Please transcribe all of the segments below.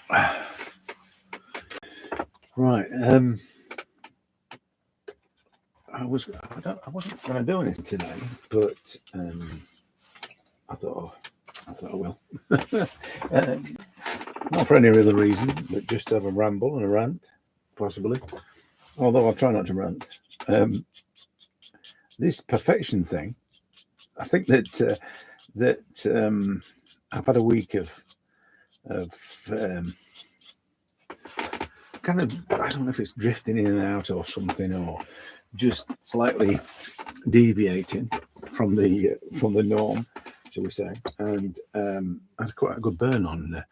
Right. I wasn't going to do anything today, but I thought, I will. um, Not for any other reason, but just to have a ramble and a rant, possibly. Although I'll try not to rant. This perfection thing, I think that I've had a week of kind of, I don't know if it's drifting in and out or something, or just slightly deviating from the norm, shall we say? And I had quite a good burn on the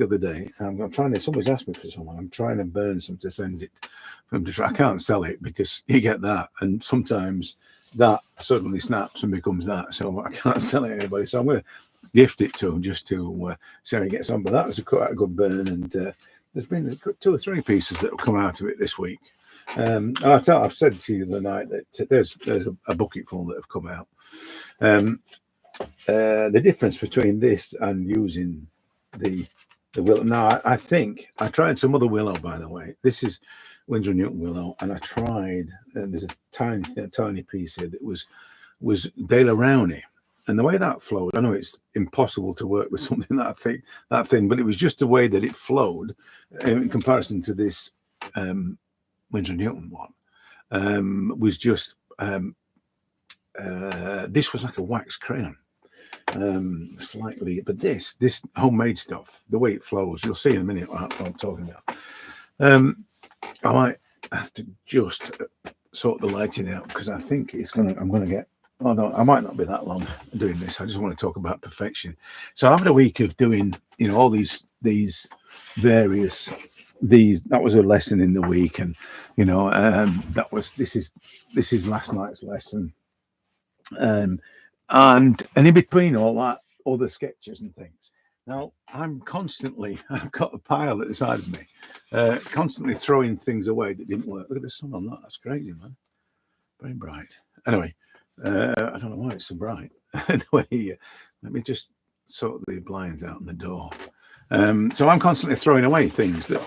other day. I'm trying to. Somebody's asked me for someone. I'm trying to burn some to send it for them to try. I can't sell it because you get that, and sometimes that suddenly snaps and becomes that. So I can't sell it to anybody. So I'm going to gift it to him just to see how he gets on. But that was quite a good burn, and there's been 2 or 3 pieces that have come out of it this week. And I've said to you the other night that there's a bucket full that have come out. The difference between this and using the willow. Now, I think I tried some other willow, by the way. This is Winsor & Newton willow, and I tried, and there's a tiny piece here that was Dale Rowney. And the way that flowed, I know it's impossible to work with something that thin, but it was just the way that it flowed in comparison to this Winsor & Newton one. Was just this was like a wax crayon. Slightly, but this homemade stuff, the way it flows, you'll see in a minute what I'm talking about. I might have to just sort the lighting out because I think I'm gonna get. Oh no, I might not be that long doing this. I just want to talk about perfection. So I've had a week of doing, all these various that was a lesson in the week, and this is last night's lesson. And in between all that, other sketches and things. Now, I've got a pile at the side of me, constantly throwing things away that didn't work. Look at the sun on that. That's crazy, man. Very bright. Anyway, I don't know why it's so bright. Anyway, let me just sort the blinds out on the door. So I'm constantly throwing away things that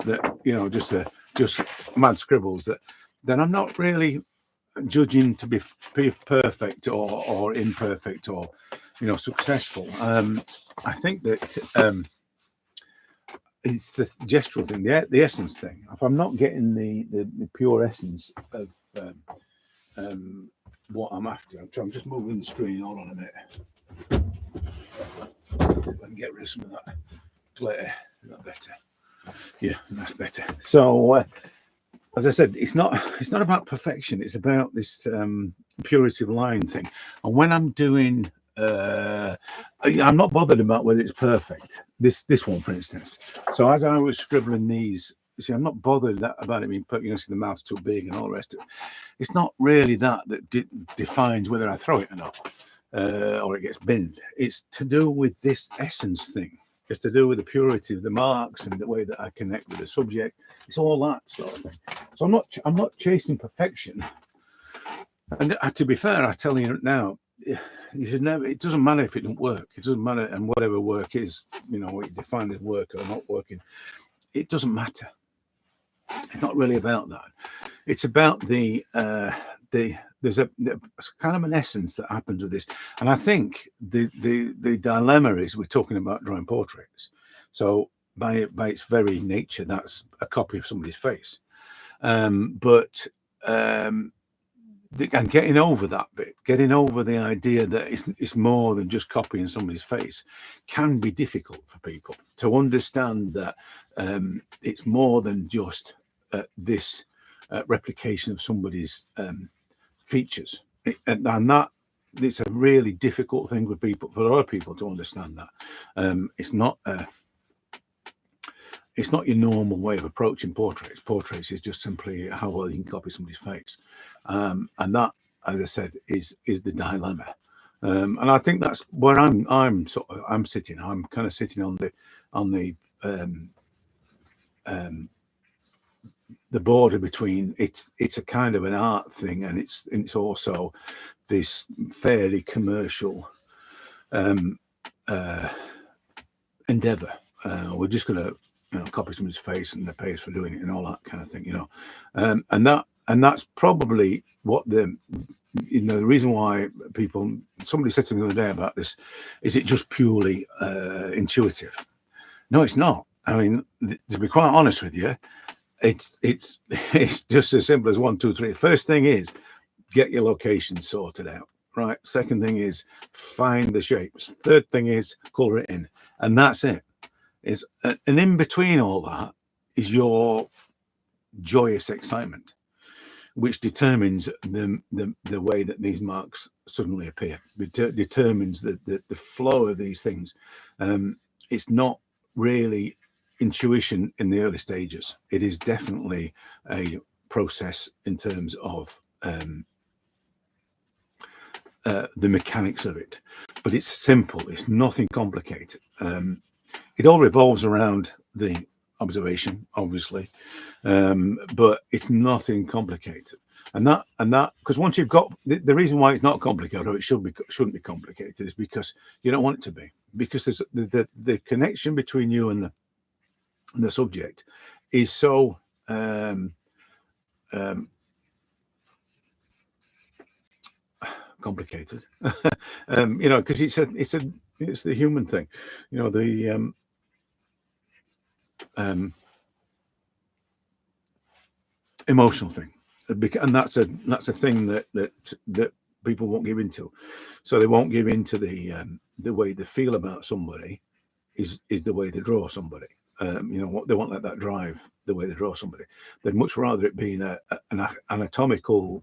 just mad scribbles that I'm not really judging to be perfect or imperfect or successful. I think that it's the gestural thing, the essence thing. If I'm not getting the pure essence of what I'm after, I'm just moving the screen. Hold on a minute. I can get rid of some of that glare. Is that better? Yeah, that's better. So as I said, it's not about perfection. It's about this purity of line thing. And when I'm doing, I'm not bothered about whether it's perfect. This one, for instance. So as I was scribbling these, you see, I'm not bothered about it being perfect. See, the mouth's too big and all the rest of it. It's not really that defines whether I throw it or not, or it gets binned. It's to do with this essence thing. It's to do with the purity of the marks and the way that I connect with the subject. It's all that sort of thing. So I'm not chasing perfection. And to be fair, I tell you now, you should never. It doesn't matter if it doesn't work. It doesn't matter, and whatever work is, what you define as work or not working, it doesn't matter. It's not really about that. It's about there's a kind of an essence that happens with this, and I think the dilemma is we're talking about drawing portraits. So by its very nature, that's a copy of somebody's face. But and getting over that bit, getting over the idea that it's more than just copying somebody's face, can be difficult for people to understand that it's more than just this replication of somebody's features, and that it's a really difficult thing for a lot of people to understand that it's not your normal way of approaching portraits. Portraits is just simply how well you can copy somebody's face, and that, as I said, is the dilemma. And I think that's where I'm sitting. I'm kind of sitting on the border between it's a kind of an art thing, and it's also this fairly commercial endeavor. We're just going to copy somebody's face and they pay us for doing it and all that kind of thing, and that's probably what the reason why somebody said to me the other day about this, is it just purely intuitive? No, it's not. I mean, to be quite honest with you, it's just as simple as 1, 2, 3. First thing is get your location sorted out, right? Second thing is find the shapes. Third thing is color it in, and that's it. And in between all that is your joyous excitement, which determines the way that these marks suddenly appear. It determines the flow of these things. It's not really intuition in the early stages. It is definitely a process in terms of the mechanics of it, but it's simple. It's nothing complicated. It all revolves around the observation, obviously, but it's nothing complicated. And that because once you've got the reason why it's not complicated, or it shouldn't be complicated, is because you don't want it to be, because there's the connection between you and the subject is so complicated, because it's the human thing, the emotional thing, and that's a thing that people won't give into. So they won't give into the way they feel about somebody is the way they draw somebody. What they won't let that drive the way they draw somebody. They'd much rather it being an anatomical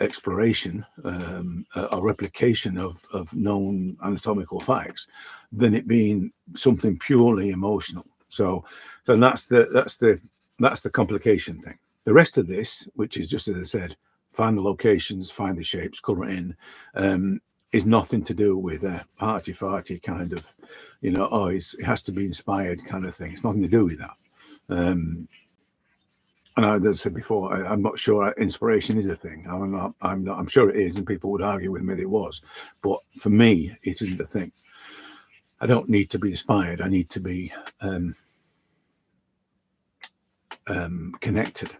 exploration, a replication of known anatomical facts, than it being something purely emotional. So that's the complication thing. The rest of this, which is just as I said, find the locations, find the shapes, color it in, is nothing to do with a arty-farty kind of, it has to be inspired kind of thing. It's nothing to do with that. And as I said before, I'm not sure inspiration is a thing. I'm sure it is, and people would argue with me that it was. But for me, it isn't a thing. I don't need to be inspired. I need to be connected.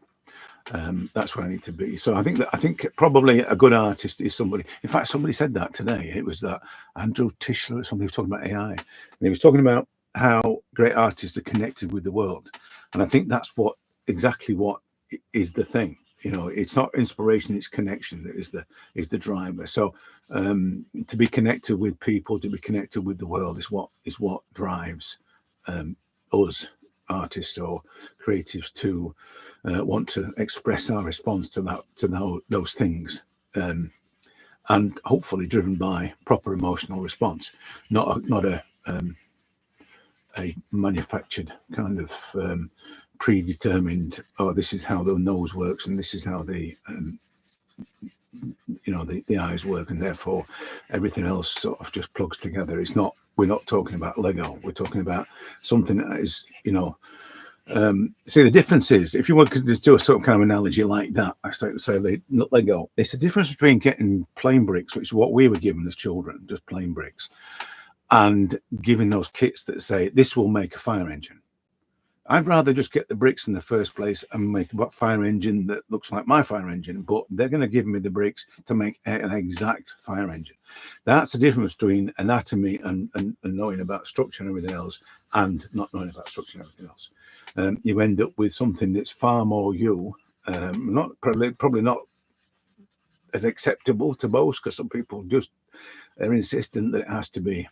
That's where I need to be. So I think probably a good artist is somebody. In fact, somebody said that today. It was that Andrew Tischler or somebody was talking about AI, and he was talking about how great artists are connected with the world. And I think that's exactly what is the thing. It's not inspiration, it's connection that is the driver. So to be connected with people, to be connected with the world is what drives us artists or creatives to want to express our response to those things, and hopefully driven by proper emotional response, not a manufactured kind of predetermined, this is how the nose works and this is how the eyes work, and therefore everything else sort of just plugs together. We're not talking about Lego. We're talking about something that is, see, the difference is, if you want to do a sort of kind of analogy like that, I say Lego, it's the difference between getting plain bricks, which is what we were given as children, just plain bricks, and giving those kits that say this will make a fire engine. I'd rather just get the bricks in the first place and make a fire engine that looks like my fire engine, but they're going to give me the bricks to make an exact fire engine. That's the difference between anatomy and knowing about structure and everything else, and not knowing about structure and everything else. You end up with something that's far more probably not as acceptable to most, because some people just are insistent that it has to be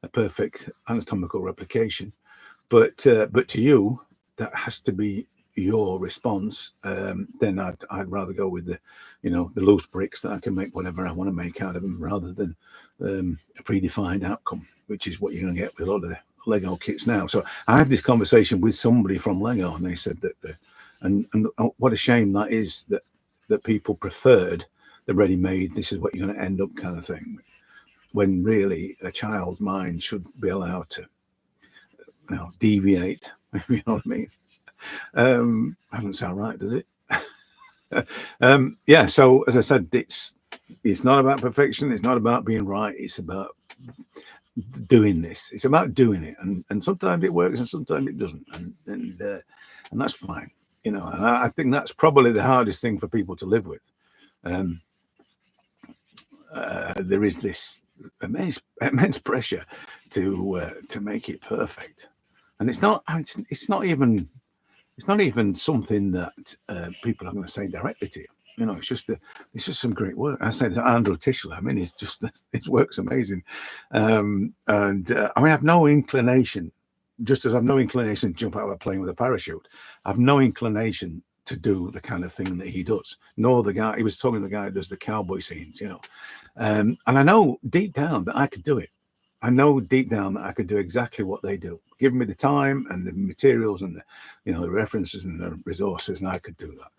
a perfect anatomical replication. But to you, that has to be your response. Then I'd rather go with the loose bricks that I can make whatever I want to make out of them, rather than a predefined outcome, which is what you're going to get with a lot of the Lego kits now. So I had this conversation with somebody from Lego, and they said that, and what a shame that is, that people preferred the ready-made, this is what you're going to end up kind of thing, when really a child's mind should be allowed to deviate. You know what I mean? That doesn't sound right, does it? Yeah. So as I said, it's not about perfection. It's not about being right. It's about doing this. It's about doing it, and sometimes it works and sometimes it doesn't, and that's fine, you know. And I think that's probably the hardest thing for people to live with. There is this immense pressure to make it perfect, and it's not even something that people are going to say directly to you. You know, it's just some great work. I say to Andrew Tischler, I mean, his work's amazing, and I mean, I have no inclination, just as I have no inclination to jump out of a plane with a parachute. I have no inclination to do the kind of thing that he does. Nor the guy, he was talking to the guy that does the cowboy scenes, you know, and I know deep down that I could do it. I know deep down that I could do exactly what they do. Give me the time and the materials and the references and the resources, and I could do that.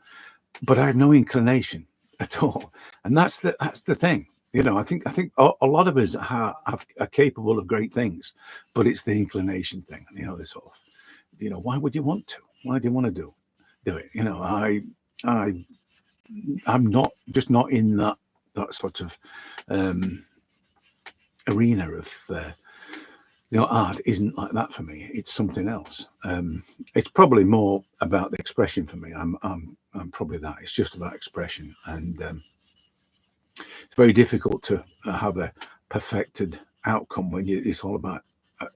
But I have no inclination at all, and that's the thing. You know, I think a lot of us are capable of great things, but it's the inclination thing. You know, this sort of, you know, why would you want to? Why do you want to do it? You know, I'm not in that sort of arena of art isn't like that for me. It's something else. It's probably more about the expression for me. I'm probably that. It's just about expression, and it's very difficult to have a perfected outcome when it's all about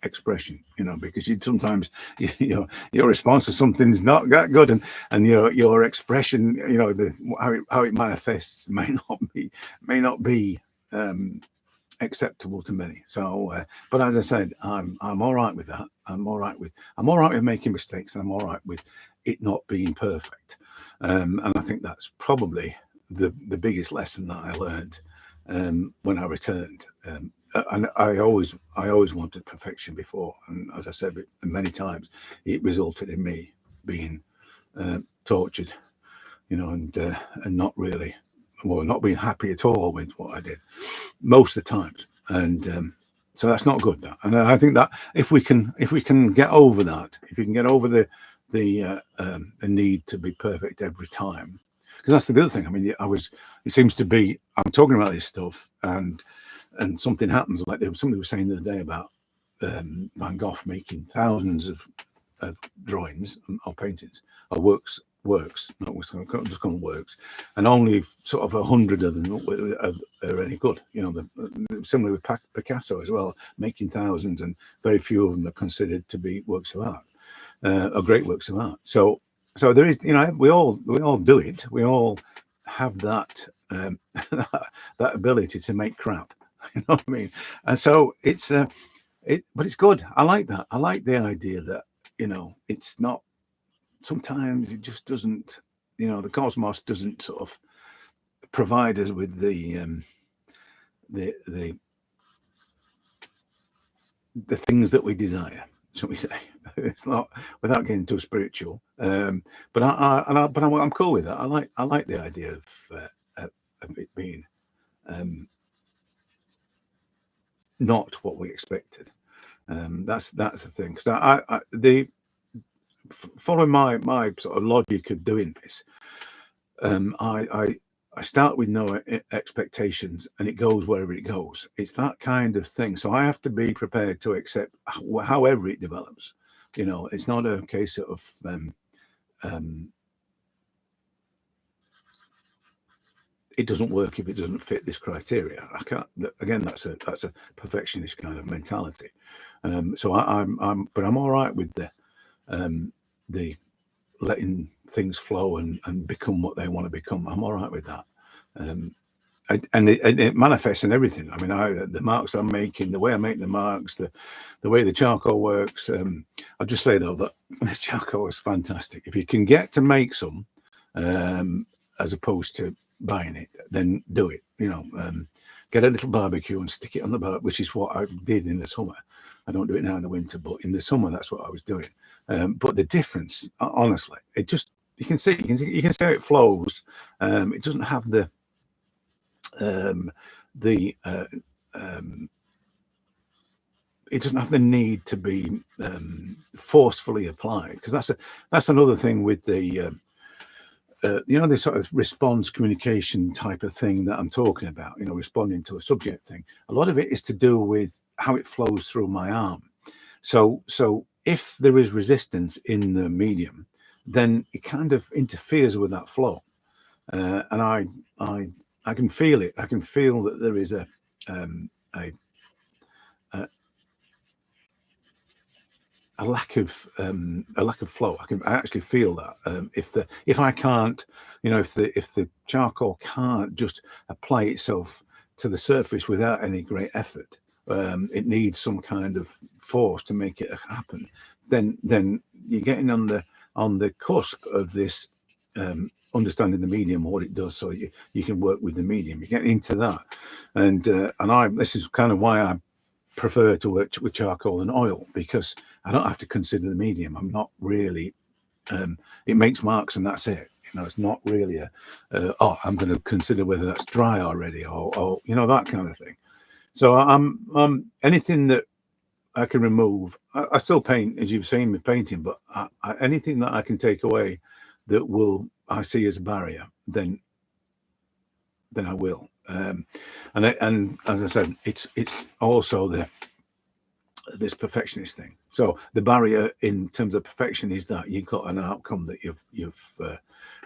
expression, you know, because sometimes your response to something's not that good, and your expression, you know, how it manifests may not be acceptable to many. So but as I said, I'm all right with that. I'm all right with making mistakes, and I'm all right with it not being perfect, and I think that's probably the biggest lesson that I learned when I returned. And I always wanted perfection before, and as I said many times, it resulted in me being tortured, you know, and not really, well, not being happy at all with what I did most of the times, and so that's not good. That, and I think that if we can get over that, if you can get over the need to be perfect every time, because that's the good thing. I mean, it seems to be, I'm talking about this stuff, and something happens. Like somebody was saying the other day about Van Gogh making thousands of drawings or paintings or works, not just called works, and only sort of 100 of them are any good. You know, similar with Picasso as well, making thousands, and very few of them are considered to be works of art, or great works of art. So there is, you know, we all do it. We all have that that ability to make crap. You know what I mean? And so it's but it's good. I like that. I like the idea that, you know, it's not, sometimes it just doesn't, you know, the cosmos doesn't sort of provide us with the things that we desire, shall we say. It's not, without getting too spiritual, but I'm cool with that. I like the idea of it being not what we expected. That's the thing, because following my sort of logic of doing this, I start with no expectations, and it goes wherever it goes. It's that kind of thing. So I have to be prepared to accept however it develops. You know, it's not a case of it doesn't work if it doesn't fit this criteria. I can't. Again, that's a perfectionist kind of mentality. So but I'm all right with the letting things flow and become what they want to become. I'm all right with that. And it manifests in everything. I mean, the marks I'm making, the way I make the marks, the way the charcoal works. I'll just say though that this charcoal is fantastic. If you can get to make some, as opposed to buying it, then do it. You know, get a little barbecue and stick it on the barbecue, which is what I did in the summer. I don't do it now in the winter, but in the summer that's what I was doing. But the difference, honestly, it just, you can see how it flows. It doesn't have the it doesn't have the need to be forcefully applied, because that's another thing with the this sort of response communication type of thing that I'm talking about, responding to a subject thing. A lot of it is to do with how it flows through my arm. So if there is resistance in the medium, then it kind of interferes with that flow, and I can feel it. I can feel that there is a lack of flow. I actually feel that if I can't, if the charcoal can't just apply itself to the surface without any great effort, it needs some kind of force to make it happen. Then you're getting on the cusp of this understanding the medium, what it does, so you can work with the medium. You get into that, and this is kind of why I prefer to work with charcoal and oil, because I don't have to consider the medium. I'm not really. It makes marks and that's it. It's not really I'm going to consider whether that's dry already or that kind of thing. So I'm anything that I can remove. I still paint, as you've seen me painting, but anything that I can take away that I see as a barrier, then I will. And as I said, it's also this perfectionist thing. So the barrier in terms of perfection is that you've got an outcome that you've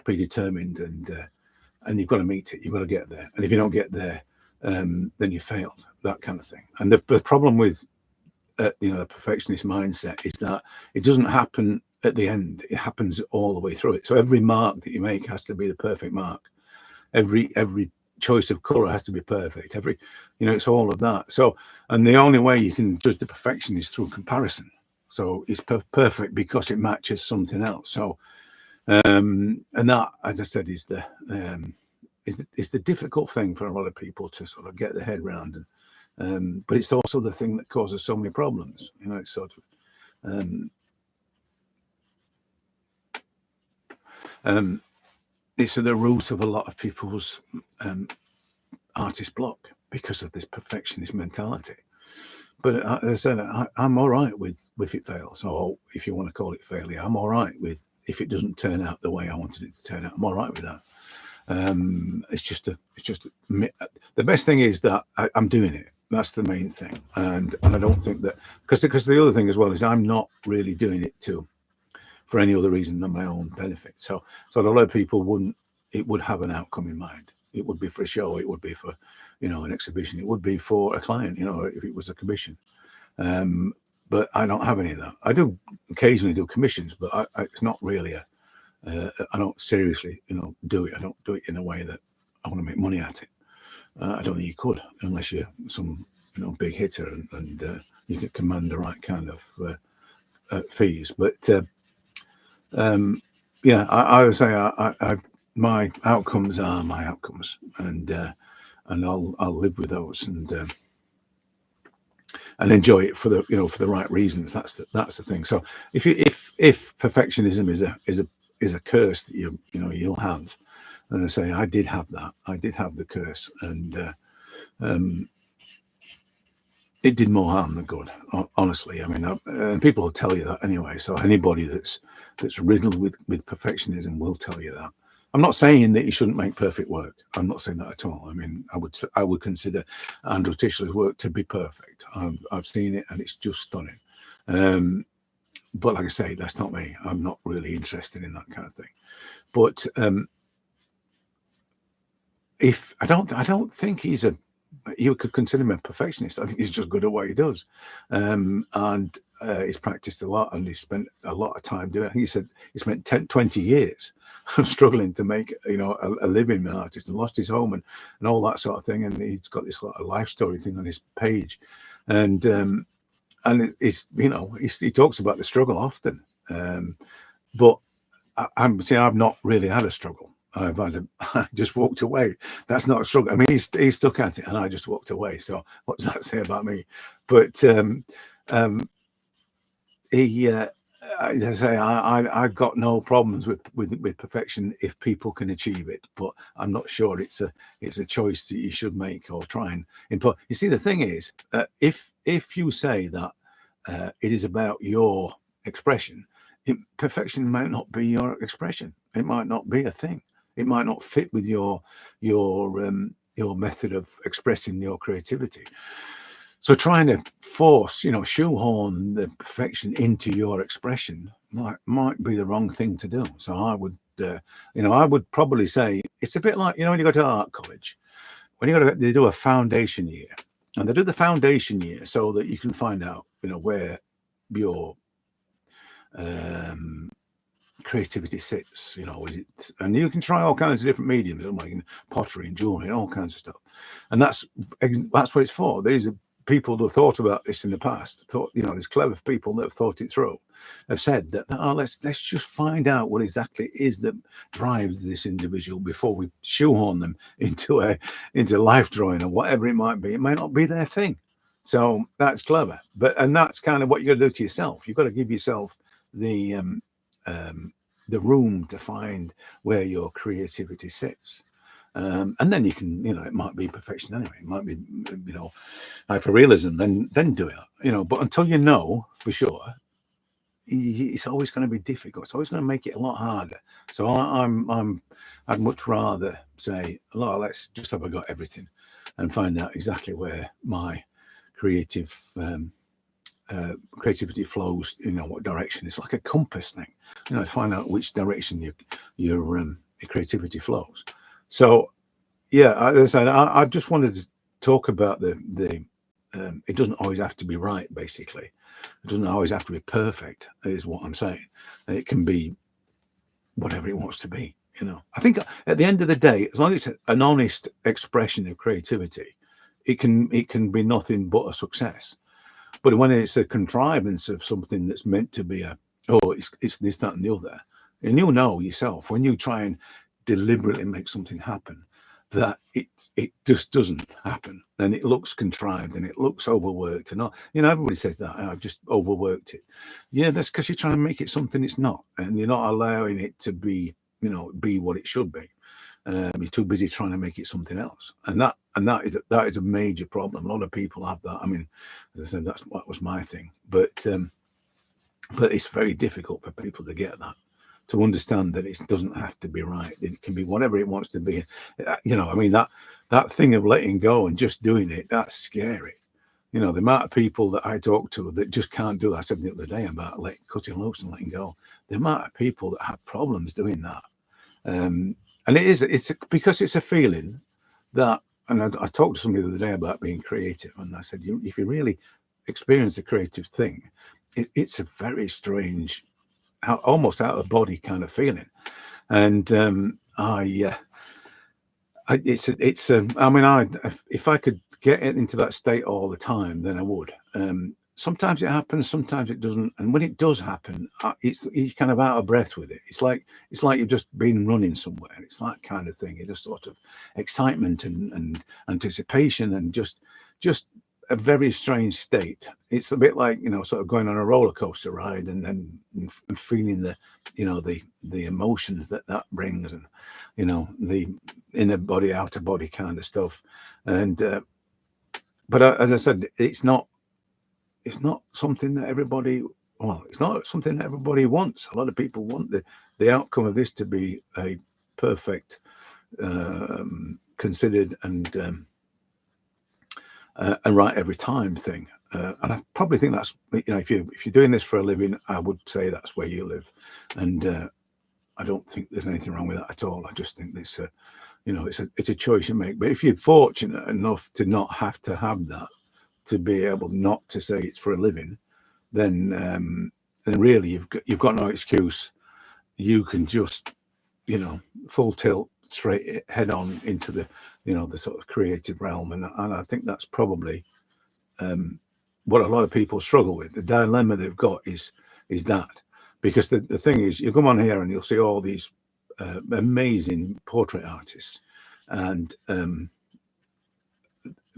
predetermined, and you've got to meet it. You've got to get there. And if you don't get there, then you failed. That kind of thing. And the problem with the perfectionist mindset is that it doesn't happen at the end. It happens all the way through it. So every mark that you make has to be the perfect mark. Every choice of color has to be perfect. It's all of that. So, and the only way you can judge the perfection is through comparison. So it's perfect because it matches something else. So, and that, as I said, is the difficult thing for a lot of people to sort of get their head around. And but it's also the thing that causes so many problems. It's sort of it's at the root of a lot of people's artist block because of this perfectionist mentality. But as I said, I'm all right with if it fails, or if you want to call it failure, I'm all right with if it doesn't turn out the way I wanted it to turn out. I'm all right with that. It's just the best thing is that I'm doing it. That's the main thing, and I don't think that because the other thing as well is I'm not really doing it for any other reason than my own benefit. So a lot of people would have an outcome in mind. It would be for a show. It would be for, an exhibition. It would be for a client, if it was a commission. But I don't have any of that. I do occasionally do commissions, but it's not really I don't seriously, do it. I don't do it in a way that I want to make money at it. I don't think you could unless you're some, big hitter and you can command the right kind of fees. But I would say my outcomes are my outcomes, and I'll live with those and enjoy it for the right reasons. That's the thing. So if perfectionism is a curse that you'll have, and I say I did have that. I did have the curse, and it did more harm than good. Honestly, I mean, and people will tell you that anyway. So anybody that's riddled with perfectionism will tell you that. I'm not saying that you shouldn't make perfect work. I'm not saying that at all. I mean, I would consider Andrew Tischler's work to be perfect. I've seen it and it's just stunning. But like I say, that's not me. I'm not really interested in that kind of thing. But if I don't think you could consider him a perfectionist. I think he's just good at what he does, and he's practiced a lot and he's spent a lot of time doing it. I think he said he spent 20 years struggling to make a living as an artist, and lost his home and all that sort of thing. And he's got this lot of life story thing on his page, and he talks about the struggle often. But I've not really had a struggle. I just walked away. That's not a struggle. I mean, he's stuck at it, and I just walked away. So what does that say about me? But as I say, I've got no problems with perfection if people can achieve it. But I'm not sure it's a choice that you should make or try and impose. You see, the thing is, if you say that it is about your expression, perfection might not be your expression. It might not be a thing. It might not fit with your method of expressing your creativity. So trying to force, shoehorn the perfection into your expression might be the wrong thing to do. So I would probably say it's a bit like, when you go to art college, when they do a foundation year, and they do the foundation year so that you can find out, where your creativity sits. And you can try all kinds of different mediums, like pottery and jewelry and all kinds of stuff. And that's what it's for. These are people that have thought about this in the past. There's clever people that have thought it through, have said that, let's just find out what exactly it is that drives this individual before we shoehorn them into life drawing or whatever it might be. It may not be their thing. So that's clever. And that's kind of what you got to do to yourself. You've got to give yourself the room to find where your creativity sits. And then you can, it might be perfection anyway. It might be, hyperrealism. Then do it. But until you know for sure, it's always going to be difficult. It's always going to make it a lot harder. So I'd much rather say, let's just have got everything and find out exactly where my creativity flows, what direction. It's like a compass thing, to find out which direction your creativity flows. So yeah, as I said, I just wanted to talk about the it doesn't always have to be right. Basically, it doesn't always have to be perfect, is what I'm saying. It can be whatever it wants to be. I think at the end of the day, as long as it's an honest expression of creativity, it can be nothing but a success. But when it's a contrivance of something that's meant to be it's this, that, and the other, and you'll know yourself when you try and deliberately make something happen, that it just doesn't happen, and it looks contrived and it looks overworked, and everybody says that I've just overworked it. Yeah, that's because you're trying to make it something it's not, and you're not allowing it to be what it should be. You're too busy trying to make it something else, and that is a major problem. A lot of people have that. I mean, as I said, that was my thing, but it's very difficult for people to get that, to understand that it doesn't have to be right. It can be whatever it wants to be. I mean, that thing of letting go and just doing it, that's scary. The amount of people that I talk to that just can't do that. I said the other day about cutting loose and letting go. The amount of people that have problems doing that. And it's because it's a feeling that, and I talked to somebody the other day about being creative, and I said, if you really experience a creative thing, it's a very strange, almost out of body kind of feeling. And if I could get into that state all the time, then I would. Sometimes it happens, sometimes it doesn't, and when it does happen, you're kind of out of breath with it. It's like you've just been running somewhere. It's that kind of thing. It's just sort of excitement and anticipation and just a very strange state. It's a bit like sort of going on a roller coaster ride and feeling the emotions that brings, and the inner body, outer body kind of stuff. And but as I said, it's not something that everybody. Well, it's not something that everybody wants. A lot of people want the outcome of this to be a perfect, considered and right every time thing. And I probably think that's, if you're doing this for a living, I would say that's where you live. And I don't think there's anything wrong with that at all. I just think it's a choice you make. But if you're fortunate enough to not have to have that, to be able not to say it's for a living, then really you've got no excuse. You can just, full tilt, straight head on into the sort of creative realm, and I think that's probably what a lot of people struggle with. The dilemma they've got is that, because the thing is, you come on here and you'll see all these amazing portrait artists, and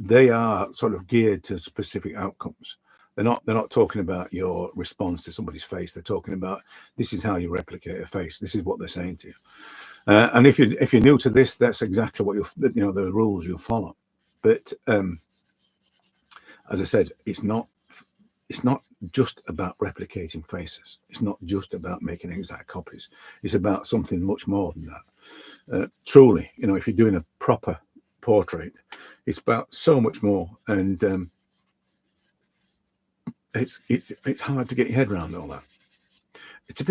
they are sort of geared to specific outcomes. They're not talking about your response to somebody's face. They're talking about, this is how you replicate a face. This is what they're saying to you. And if you're new to this, that's exactly what the rules you'll follow. But as I said, it's not just about replicating faces. It's not just about making exact copies. It's about something much more than that. Truly, if you're doing a proper portrait, it's about so much more, and it's hard to get your head around all that. It's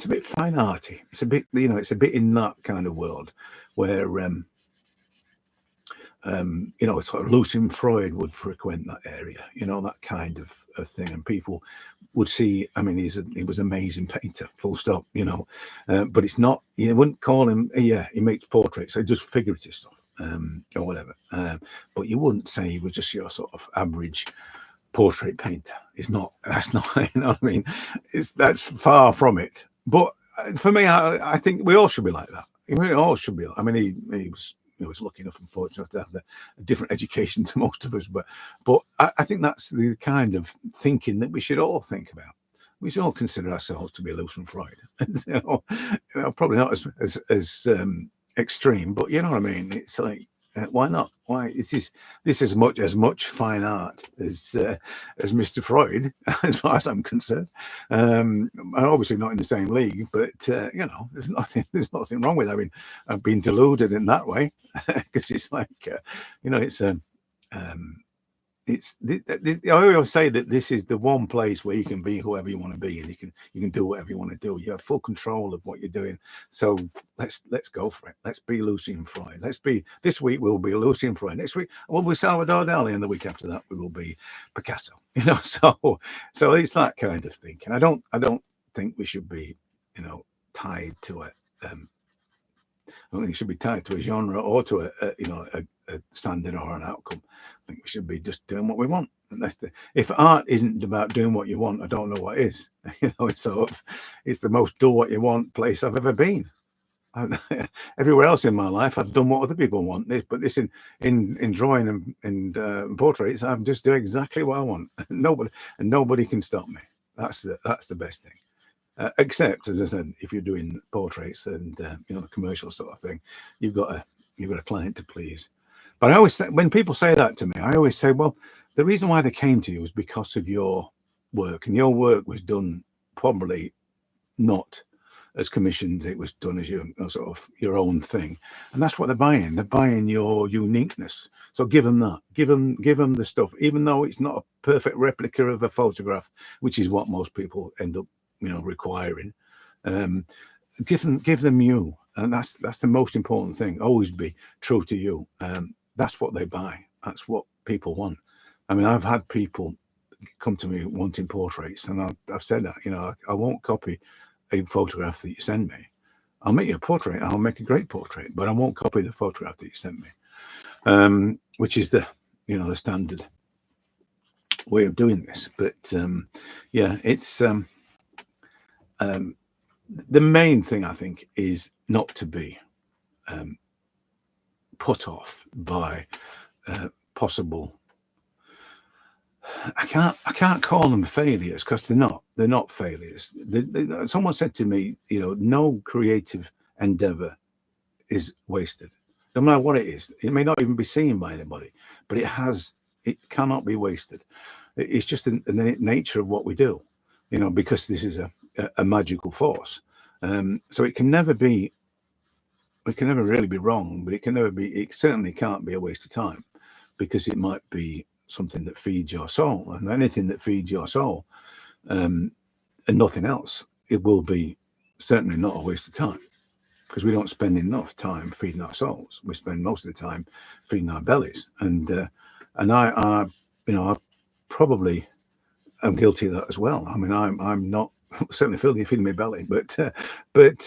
a bit fine arty. It's a bit it's a bit in that kind of world where sort of Lucian Freud would frequent that area, that kind of thing, and people would see. I mean, he was an amazing painter, full stop, but it's not. You wouldn't call him. Yeah, he makes portraits, so just figurative stuff, or whatever. But you wouldn't say he was just your sort of average portrait painter. It's not. That's not. You know what I mean? That's far from it. But for me, I think we all should be like that. We all should be. I mean, he was lucky enough, unfortunately, to have a different education to most of us. But I think that's the kind of thinking that we should all think about. We should all consider ourselves to be Lucian Freud. Probably not as extreme, but you know what I mean. It's like, why not? Why this is as much fine art as Mr. Freud, as far as I'm concerned. And obviously not in the same league, but there's nothing wrong with having been deluded in that way, because it's like I always say that this is the one place where you can be whoever you want to be, and you can do whatever you want to do. You have full control of what you're doing. So let's go for it. Let's be Lucian Freud. This week we'll be Lucian Freud. Next week we'll be Salvador Dali, and the week after that we will be Picasso. So it's that kind of thinking. I don't think we should be tied to it. I don't think it should be tied to a genre or to a standard or an outcome. I think we should be just doing what we want. And if art isn't about doing what you want, I don't know what is. It's the most do what you want place I've ever been. Everywhere else in my life, I've done what other people want. But this in drawing and portraits, I'm just doing exactly what I want. Nobody can stop me. That's the best thing. Except, as I said, if you're doing portraits and the commercial sort of thing, you've got a client to please. But I always say, when people say that to me, I always say, well, the reason why they came to you was because of your work, and your work was done probably not as commissioned. It was done as your own thing, and that's what they're buying. They're buying your uniqueness. So give them that. Give them the stuff, even though it's not a perfect replica of a photograph, which is what most people end up requiring. Give them you, and that's the most important thing. Always be true to you. That's what they buy. That's what people want. I mean, I've had people come to me wanting portraits, and I've said that I won't copy a photograph that you send me. I'll make you a portrait. I'll make a great portrait, but I won't copy the photograph that you sent me, which is the standard way of doing this. But it's the main thing, I think, is not to be put off by possible. I can't call them failures, because they're not failures. Someone said to me, no creative endeavor is wasted. No matter what it is, it may not even be seen by anybody, but it cannot be wasted. It's just the nature of what we do, because this is a magical force. So it can never really be wrong, but it certainly can't be a waste of time, because it might be something that feeds your soul, and anything that feeds your soul, and nothing else, it will be certainly not a waste of time, because we don't spend enough time feeding our souls. We spend most of the time feeding our bellies, and I probably am guilty of that as well. I mean, I'm not certainly feeding my belly, but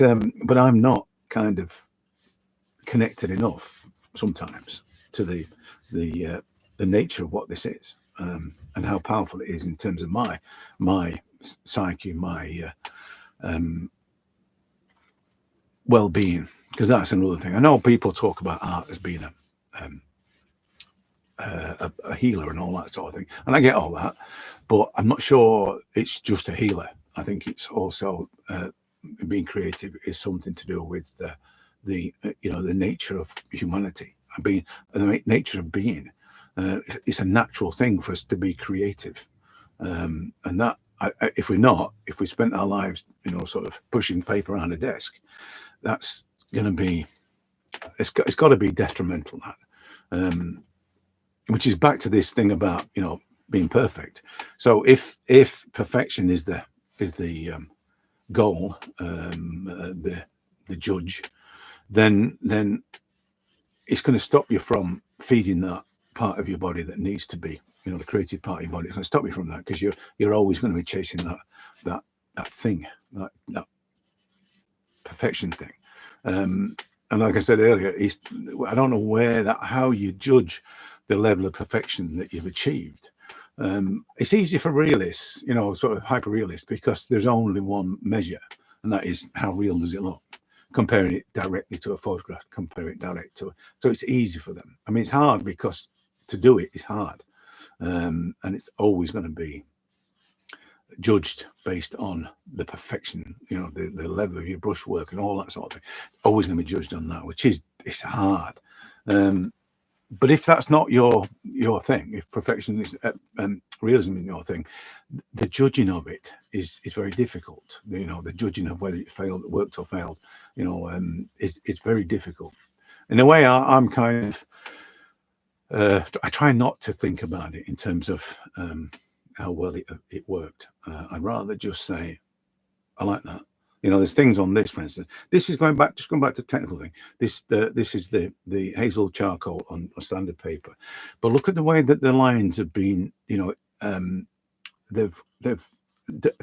I'm not kind of connected enough sometimes to the nature of what this is, and how powerful it is in terms of my psyche, my well-being, because that's another thing. I know people talk about art as being a healer and all that sort of thing, and I get all that, but I'm not sure it's just a healer. I think it's also being creative is something to do with the nature of humanity, the nature of being. It's a natural thing for us to be creative, and that if we're not, if we spent our lives, sort of pushing paper around a desk, that's going to be, it's got to be detrimental. That, which is back to this thing about being perfect. So if perfection is the goal, the judge, then it's going to stop you from feeding that part of your body that needs to be, the creative part of your body. It's going to stop you from that, because you're always going to be chasing that thing, that perfection thing. And like I said earlier, I don't know how you judge the level of perfection that you've achieved. It's easy for realists, sort of hyper realists, because there's only one measure, and that is how real does it look. Comparing it directly to a photograph, comparing it direct to so it's easy for them. I mean, it's hard because to do it is hard, and it's always going to be judged based on the perfection, the level of your brushwork and all that sort of thing. Always going to be judged on that, which is, it's hard. But if that's not your thing, if perfection is realism is your thing, the judging of it is very difficult. The judging of whether it worked or failed, it's very difficult. In a way, I'm kind of I try not to think about it in terms of how well it worked. I'd rather just say, I like that. There's things on this, for instance. This is going back to the technical thing. This is the hazel charcoal on a standard paper, but look at the way that the lines have been. They've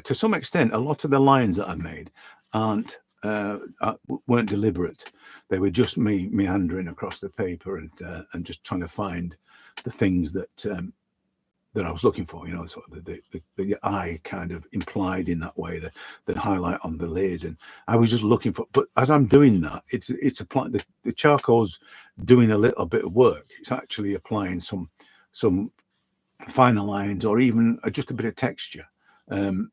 to some extent, a lot of the lines that I made weren't deliberate. They were just me meandering across the paper and just trying to find the things that I was looking for, sort of the eye kind of implied in that way, the highlight on the lid, and I was just looking for. But as I'm doing that, it's applying the charcoal's doing a little bit of work. It's actually applying some finer lines, or even just a bit of texture, and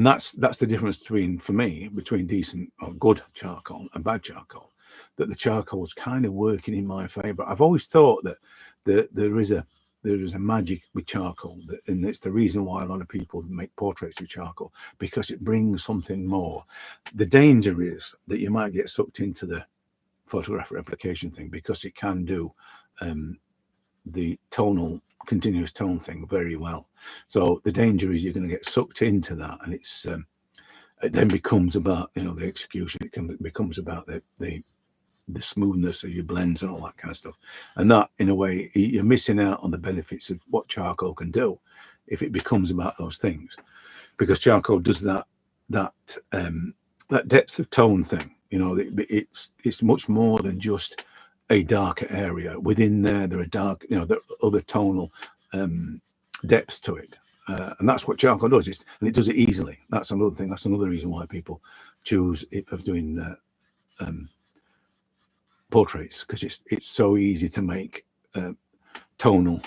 that's the difference between decent or good charcoal and bad charcoal. That the charcoal is kind of working in my favor. I've always thought that there is a magic with charcoal, and it's the reason why a lot of people make portraits with charcoal, because it brings something more. The danger is that you might get sucked into the photographic replication thing, because it can do the continuous tone thing very well. So the danger is you're going to get sucked into that, and it then becomes about the execution. It becomes about the smoothness of your blends and all that kind of stuff, and that, in a way, you're missing out on the benefits of what charcoal can do if it becomes about those things, because charcoal does that depth of tone thing. It's much more than just a darker area. Within there are dark, there are other tonal depths to it, and that's what charcoal does. And it does it easily. That's another thing. That's another reason why people choose it for doing portraits, because it's so easy to make tonal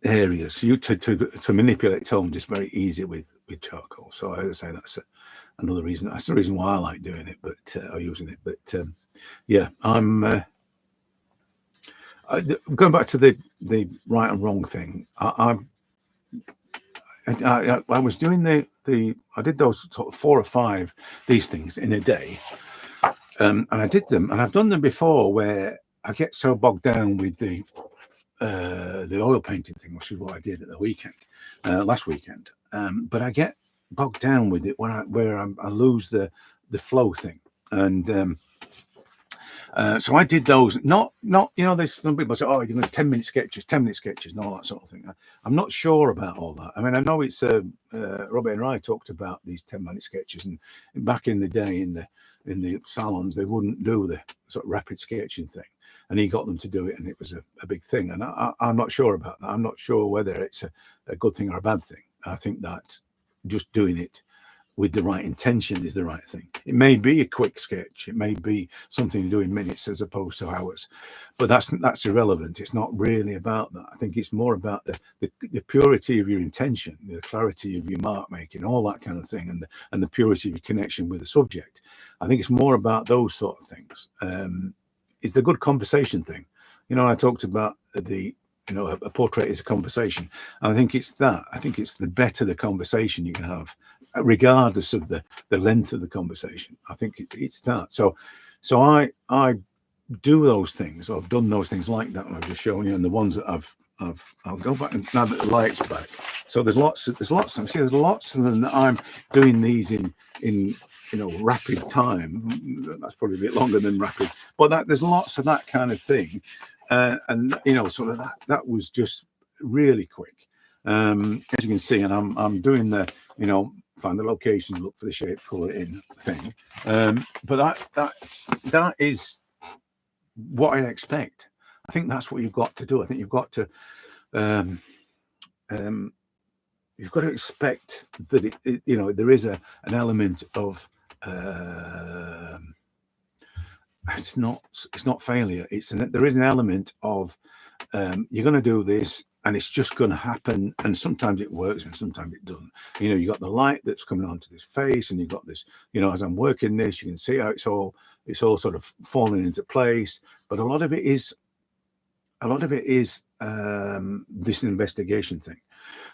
areas. To manipulate tone is very easy with charcoal. So I would say that's another reason. That's the reason why I like doing it, or using it. But yeah, I'm going back to the right and wrong thing. I was doing I did those sort of 4 or 5 these things in a day, and I did them, and I've done them before, where I get so bogged down with the oil painting thing, which is what I did at the weekend, last weekend. But I get bogged down with it where I lose the flow thing, and so I did those. Not there's some people say, oh, you're going to 10-minute sketches, and all that sort of thing. I'm not sure about all that. I mean, I know it's Robert and I talked about these 10-minute sketches, and back in the day in the salons, they wouldn't do the sort of rapid sketching thing, and he got them to do it, and it was a big thing. And I'm not sure about that. I'm not sure whether it's a good thing or a bad thing. I think that just doing it with the right intention is the right thing. It may be a quick sketch, it may be something to do in minutes as opposed to hours, but that's irrelevant. It's not really about that. I think it's more about the purity of your intention, the clarity of your mark making, all that kind of thing, and the purity of your connection with the subject. I think it's more about those sort of things. It's a good conversation thing. I talked about the you know, a portrait is a conversation. And I think it's that. I think it's the better the conversation you can have, regardless of the length of the conversation. I think it's that. So I do those things, or I've done those things like that I've just shown you, and the ones that I'll go back and now that the light's back. So there's lots of them that I'm doing these in you know, rapid time. That's probably a bit longer than rapid, but there's lots of that kind of thing. And you know, sort of that was just really quick, as you can see. And I'm doing the, you know, find the locations, look for the shape, color it in thing. But that is what I expect. I think that's what you've got to do. I think you've got to expect that it you know, there is an element of it's not failure. There is an element of you're going to do this and it's just going to happen, and sometimes it works and sometimes it doesn't. You know, you got the light that's coming onto this face, and you've got this, you know, as I'm working this, you can see how it's all sort of falling into place. But a lot of it is this investigation thing.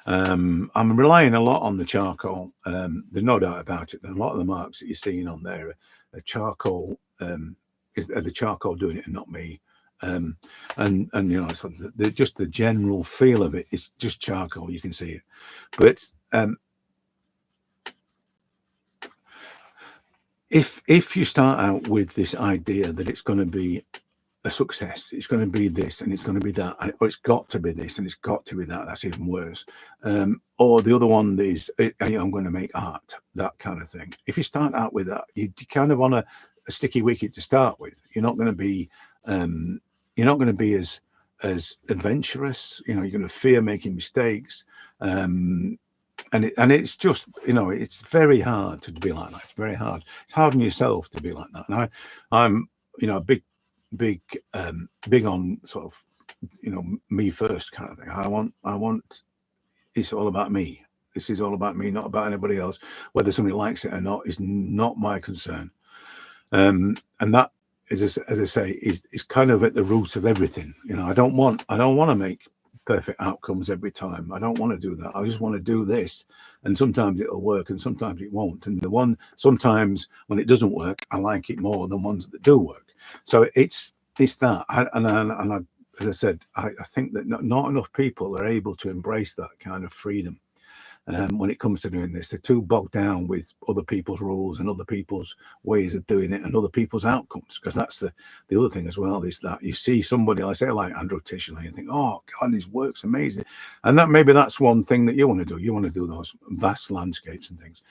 I'm relying a lot on the charcoal. There's no doubt about it. A lot of the marks that you're seeing on there are charcoal. Are the charcoal doing it and not me? And you know, so just the general feel of it is just charcoal. You can see it, but if you start out with this idea that it's going to be a success, it's going to be this and it's going to be that, or it's got to be this and it's got to be that, that's even worse. Or the other one is, I'm going to make art, that kind of thing. If you start out with that, you kind of on a sticky wicket to start with. You're not going to be as adventurous. You know, you're going to fear making mistakes. And it's just, you know, it's very hard to be like that. It's very hard. It's hard on yourself to be like that. And I'm, you know, big on sort of, you know, me first kind of thing. I want it's all about me. This is all about me, not about anybody else. Whether somebody likes it or not is not my concern. And that is, as I say, is kind of at the root of everything. You know, I don't want to make perfect outcomes every time. I don't want to do that. I just want to do this, and sometimes it'll work and sometimes it won't. And sometimes when it doesn't work, I like it more than ones that do work. So it's that. As I said, I think that not enough people are able to embrace that kind of freedom. When it comes to doing this, they're too bogged down with other people's rules and other people's ways of doing it and other people's outcomes. Because that's the other thing as well, is that you see somebody, I say, like Andrew Tischler, and you think, oh God, his work's amazing. And that's one thing that you want to do. You want to do those vast landscapes and things.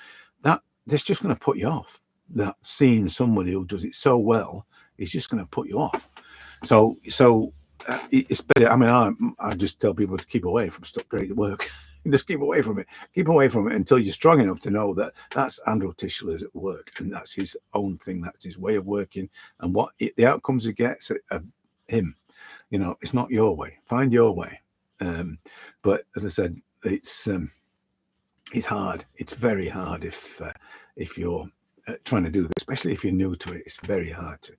That's just going to put you off. That seeing somebody who does it so well is just going to put you off. So it's better. I mean, I just tell people to keep away from stuff great work. Just keep away from it. Keep away from it until you're strong enough to know that that's Andrew Tischler's at work, and that's his own thing. That's his way of working, and the outcomes he gets are him. You know, it's not your way. Find your way. But as I said, it's hard. It's very hard if you're trying to do this, especially if you're new to it. It's very hard to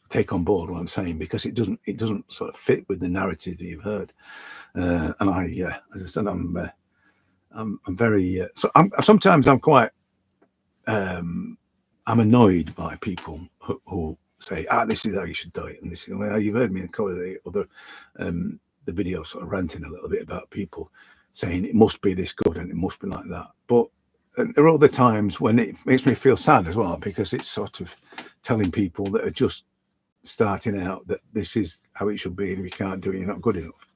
take on board what I'm saying, because it doesn't sort of fit with the narrative that you've heard. And as I said, I'm very. Sometimes I'm quite. I'm annoyed by people who say, this is how you should do it, and this is. Well, you've heard me in the other the video sort of ranting a little bit about people saying it must be this good and it must be like that. But there are other times when it makes me feel sad as well, because it's sort of telling people that are just starting out that this is how it should be, and if you can't do it, you're not good enough.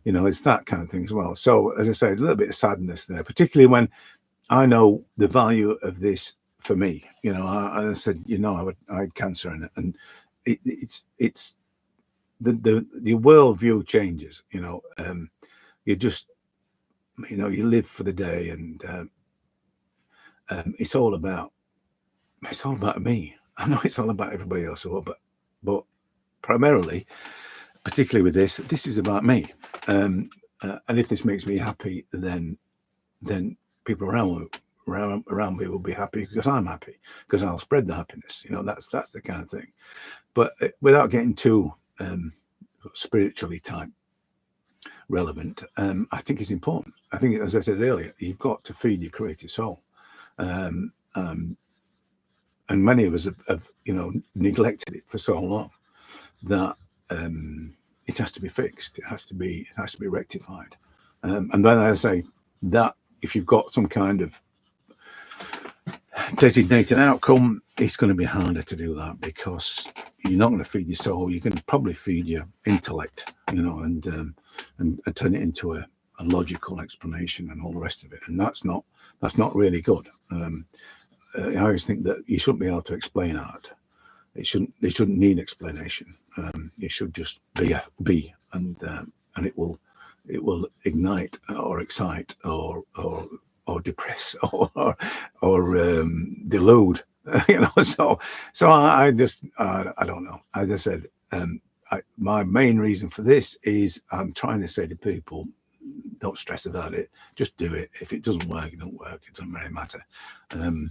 You know, it's that kind of thing as well. So, as I say, a little bit of sadness there, particularly when I know the value of this for me. You know, I said, you know, I had cancer in it, and it's the worldview changes. You know, you just, you know, you live for the day, and it's all about me. I know it's all about everybody else, but primarily, particularly with this is about me. And if this makes me happy, then people around me will be happy because I'm happy, because I'll spread the happiness. You know, that's the kind of thing. But without getting too spiritually type relevant, I think is important. I think, as I said earlier, you've got to feed your creative soul. And many of us have neglected it for so long that it has to be fixed. It has to be rectified. And then I say that if you've got some kind of designated outcome, it's going to be harder to do that, because you're not going to feed your soul. You can probably feed your intellect, and turn it into a logical explanation and all the rest of it. And that's not really good. I always think that you shouldn't be able to explain art. It shouldn't need explanation. It should just be, and it will ignite or excite or depress or delude. So I just I don't know. As I said, my main reason for this is I'm trying to say to people, don't stress about it. Just do it. If it doesn't work, it don't work. It doesn't really matter. And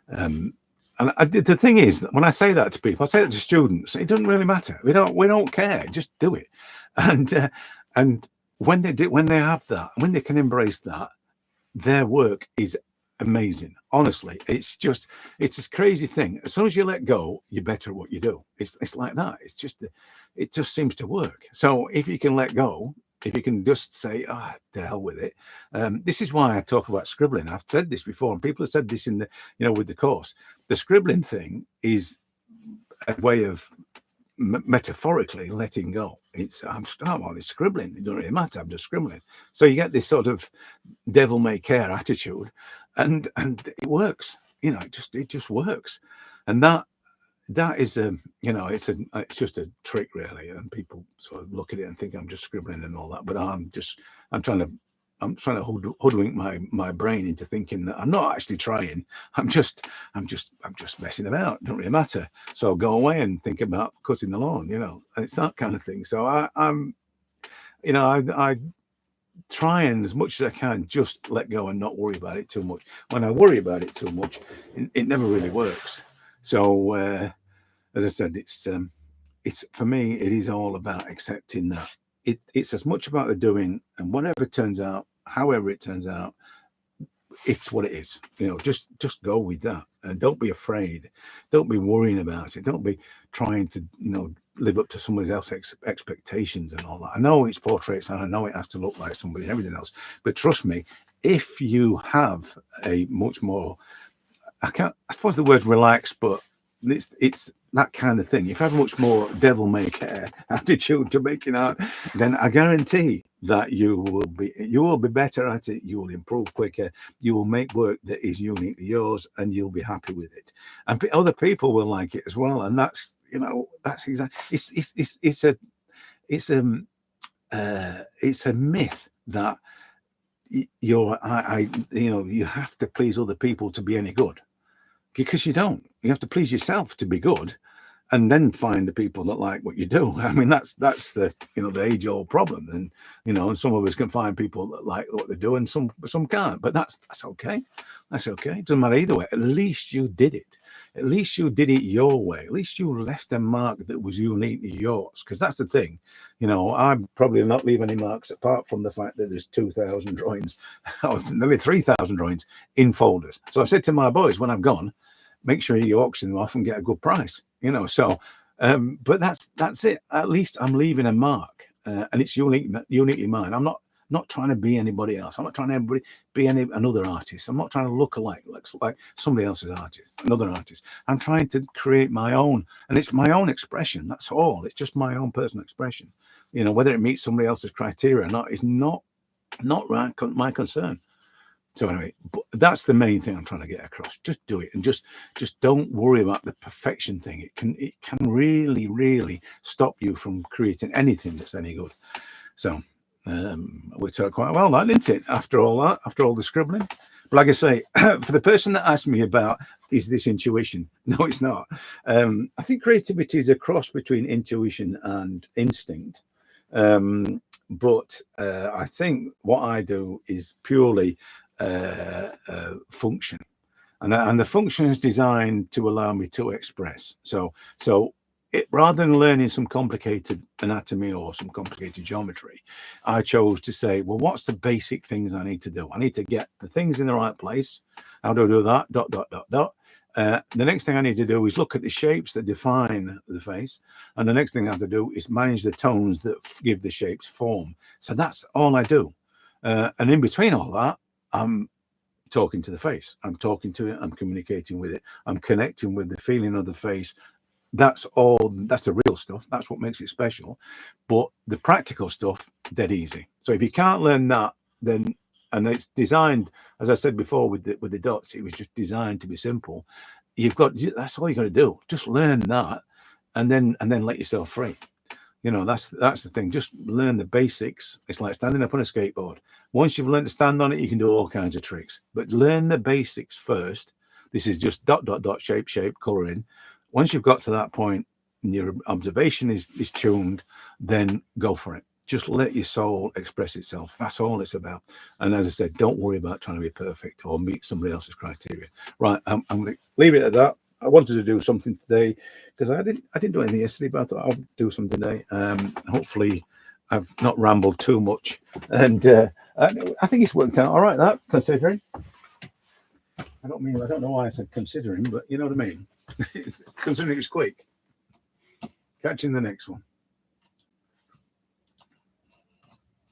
the thing is, when I say that to people, I say that to students. It doesn't really matter. We don't care. Just do it. And when they have that, when they can embrace that, their work is amazing. Honestly, it's this crazy thing. As soon as you let go, you're better at what you do. It's like that. It just seems to work. So if you can let go, if you can just say, to hell with it. This is why I talk about scribbling. I've said this before, and people have said this in the, with the course. The scribbling thing is a way of metaphorically letting go. I'm only scribbling. It doesn't really matter. I'm just scribbling. So you get this sort of devil may care attitude, and it works. It just works. And that is it's just a trick, really. And people sort of look at it and think I'm just scribbling and all that, but I'm trying to hoodwink my brain into thinking that I'm not actually trying. I'm just messing about. It don't really matter. So go away and think about cutting the lawn, and it's that kind of thing. So I try and, as much as I can, just let go and not worry about it too much. When I worry about it too much, it never really works. So as I said, it's for me, it is all about accepting that it's as much about the doing, and whatever turns out, however it turns out, it's what it is. Just go with that, and don't be afraid. Don't be worrying about it. Don't be trying to live up to somebody else's expectations and all that. I know it's portraits, and I know it has to look like somebody and everything else, but trust me, if you have a much more, I suppose the word relaxed, but it's that kind of thing. If you have a much more devil may care attitude to making art, then I guarantee that you will be better at it. You will improve quicker. You will make work that is uniquely yours, and you'll be happy with it. And other people will like it as well. And that's exactly. It's a myth that you have to please other people to be any good. Because you don't. You have to please yourself to be good, and then find the people that like what you do. I mean, that's the the age-old problem. And some of us can find people that like what they do, and some can't. But that's okay. That's okay. It doesn't matter either way. At least you did it. At least you did it your way. At least you left a mark that was uniquely yours. Because that's the thing. I'm probably not leaving any marks apart from the fact that there's 2,000 drawings, or nearly 3,000 drawings in folders. So I said to my boys when I'm gone, make sure you auction them off and get a good price. So but that's it. At least I'm leaving a mark, and it's uniquely mine. I'm not trying to be anybody else. I'm not trying to be another artist. I'm not trying to look like somebody else's artist, another artist. I'm trying to create my own, and it's my own expression. That's all. It's just my own personal expression. Whether it meets somebody else's criteria or not is not my concern. So anyway, but that's the main thing I'm trying to get across. Just do it, and just don't worry about the perfection thing. It can really, really stop you from creating anything that's any good. So we talked quite well, that, didn't it? After all the scribbling. But like I say, for the person that asked me about, is this intuition? No, it's not. I think creativity is a cross between intuition and instinct. But I think what I do is purely function, and the function is designed to allow me to express. So rather than learning some complicated anatomy or some complicated geometry, I chose to say, well, what's the basic things I need to do? I need to get the things in the right place. How do I do that? Dot, dot, dot, dot. The next thing I need to do is look at the shapes that define the face. And the next thing I have to do is manage the tones that give the shapes form. So that's all I do. And in between all that, I'm talking to the face. I'm talking to it. I'm communicating with it. I'm connecting with the feeling of the face. That's all. That's the real stuff. That's what makes it special. But the practical stuff, dead easy. So if you can't learn that, then, and it's designed, as I said before, with the dots, it was just designed to be simple. That's all you got to do. Just learn that, and then let yourself free. You know, that's the thing. Just learn the basics. It's like standing up on a skateboard. Once you've learned to stand on it, you can do all kinds of tricks. But learn the basics first. This is just dot, dot, dot, shape, coloring. Once you've got to that point and your observation is tuned, then go for it. Just let your soul express itself. That's all it's about. And as I said, don't worry about trying to be perfect or meet somebody else's criteria. Right, I'm going to leave it at that. I wanted to do something today because I didn't do anything yesterday, but I thought I'll do something today. Hopefully I've not rambled too much. And I think it's worked out all right, that, considering. I don't know why I said considering, but you know what I mean. Considering it was quick. Catch you in the next one.